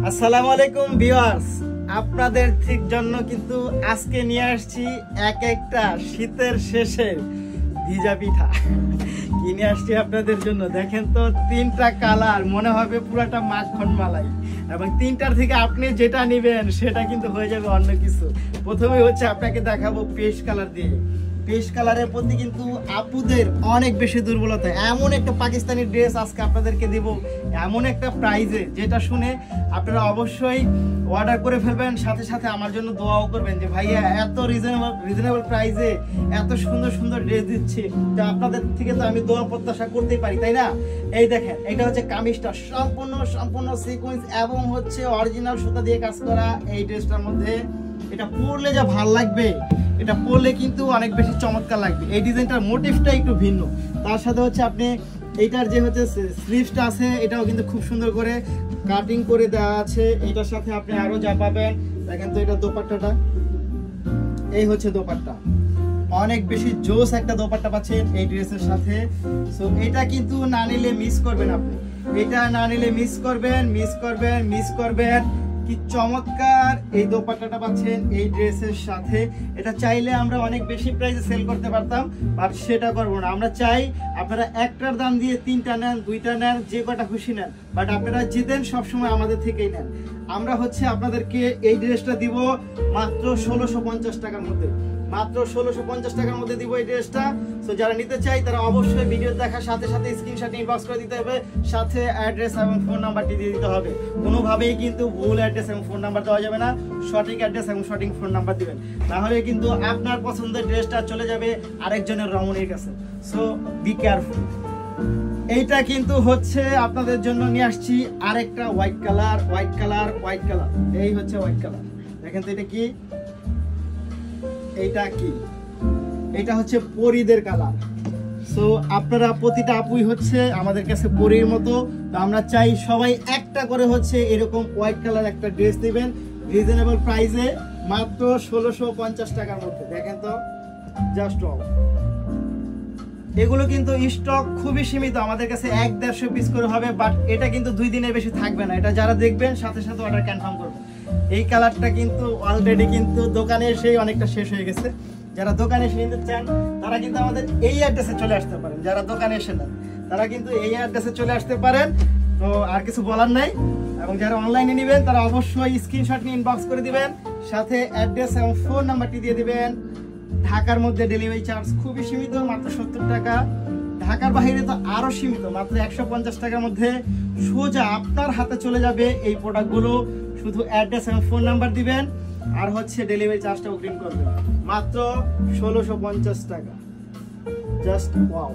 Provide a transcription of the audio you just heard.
আসসালামু আলাইকুম ভিউয়ার্স, আপনাদের ঠিক জন্য কিন্তু আজকে নিয়ে আসছি এক একটা শীতের শেষে ভিজা পিঠা কি নিয়ে আসছি আপনাদের জন্য। দেখেন তো, তিনটা কালার, মনে হবে পুরাটা মাখন মালাই, এবং তিনটার থেকে আপনি যেটা নেবেন সেটা কিন্তু হয়ে যাবে অন্য কিছু। প্রথমে হচ্ছে আপনাকে দেখাবো পেস্ট কালার দিয়ে। পেস্ট কালারের প্রতি কিন্তু আপুদের অনেক বেশি দুর্বলতা। এমন একটা পাকিস্তানি ড্রেস আজকে আপনাদেরকে দিব এমন একটা প্রাইজে, যেটা শুনে আপনারা অবশ্যই অর্ডার করে ফেলবেন, সাথে সাথে আমার জন্য দোয়াও করবেন যে ভাইয়া এত রিজনেবল প্রাইজে এত সুন্দর সুন্দর ড্রেস দিচ্ছে, তো আপনাদের থেকে তো আমি দোয়া প্রত্যাশা করতেই পারি, তাই না? এই দেখেন, এটা হচ্ছে কামিজটা সম্পূর্ণ সিকোয়েন্স এবং হচ্ছে অরিজিনাল সুতা দিয়ে কাজ করা। এই ড্রেসটার মধ্যে এটা পরলে যা ভাল লাগবে, এটা পরলে কিন্তু অনেক বেশি চমৎকার লাগবে। এই ডিজাইনটার মোটিভটা একটু ভিন্ন, তার সাথে হচ্ছে আপনি এইটার যে হচ্ছে স্লিভসটা আছে এটাও কিন্তু খুব সুন্দর করে কাটিং করে দেওয়া আছে। এটার সাথে আপনি আরো যা পাবেন, দেখেন তো এটা দোপাট্টাটা, এই হচ্ছে দোপাট্টা, অনেক বেশি জোস একটা দোপাট্টা পাচ্ছেন এই ড্রেসের সাথে। সো এটা কিন্তু না নিলে মিস করবেন আপনি, এটা না নিলে মিস করবেন। কি চমৎকার এই দোপাট্টাটা পাচ্ছেন এই ড্রেসের সাথে। এটা চাইলে আমরা অনেক বেশি প্রাইসে সেল করতে পারতাম, বাট সেটা করবো না। আমরা চাই আপনারা একটার দাম দিয়ে তিনটা নেন, দুইটা নেন, যে কটা খুশি নেন, বাট আপনারা জিতেন সবসময় আমাদের থেকেই নেন। আমরা হচ্ছে আপনাদেরকে এই ড্রেসটা দিব মাত্র 1650 টাকার মধ্যে, মাত্র 1650 টাকার মধ্যে দিব এই ড্রেসটা। সো যারা নিতে চাই তারা অবশ্যই ভিডিও দেখার সাথে সাথে স্ক্রিনশট ইনবক্স করে দিতে হবে, সাথে অ্যাড্রেস এবং ফোন নাম্বারটি দিয়ে দিতে হবে। কোনোভাবেই কিন্তু ভুল অ্যাড্রেস এবং ফোন নাম্বার দেওয়া যাবে না, সঠিক অ্যাড্রেস এবং সঠিক ফোন নাম্বার দিবেন, না হলে কিন্তু আপনার পছন্দের ড্রেসটা চলে যাবে আরেকজনের রমণীর কাছে। So be careful. এইটা কিন্তু হচ্ছে আপনাদের জন্য নিয়ে আসছি আরেকটা হোয়াইট কালার। এই হচ্ছে হোয়াইট কালার। দেখেন তো এটা কি, এটা হচ্ছে পরীদের কালার। সো আপনারা প্রতিটা আপুই হচ্ছে আমাদের কাছে পরীর মতো, তো আমরা চাই সবাই একটা করে হচ্ছে এরকম হোয়াইট কালার একটা ড্রেস দিবেন রিজনেবল প্রাইসে, মাত্র 1650 টাকার মধ্যে। দেখেন তো, জাস্ট ওয়াও। এগুলো কিন্তু স্টক খুবই সীমিত, আমাদের কাছে 1-150 পিস করে হবে, বাট এটা কিন্তু 2 দিনের বেশি থাকবে না। এটা যারা দেখবেন সাথে সাথে অর্ডার কনফার্ম করবেন। এই কালারটা কিন্তু অলরেডি কিন্তু দোকানে এসেই অনেকটা শেষ হয়ে গেছে। যারা দোকানে এসে নিতে চান তারা কিন্তু আমাদের এই অ্যাড্রেসে চলে আসতে পারেন, যারা দোকানে এসে নেন তারা কিন্তু এই অ্যাড্রেসে চলে আসতে পারেন। তো আর কিছু বলার নাই। এবং যারা অনলাইনে নেবেন তারা অবশ্যই স্ক্রিনশট নিয়ে ইনবক্স করে দিবেন, সাথে অ্যাড্রেস এবং ফোন নাম্বারটি দিয়ে দিবেন। ঢাকার মধ্যে ডেলিভারি চার্জ খুবই সীমিত, মাত্র 70 টাকা। ঢাকার বাইরে তো আরো সীমিত, মাত্র 150 টাকার মধ্যে সোজা আপনার হাতে চলে যাবে এই প্রোডাক্টগুলো। শুধু অ্যাড্রেস এবং ফোন নাম্বার দিবেন, আর হচ্ছে ডেলিভারি চার্জটা অগ্রিম করবেন, মাত্র 1650 টাকা। Just wow.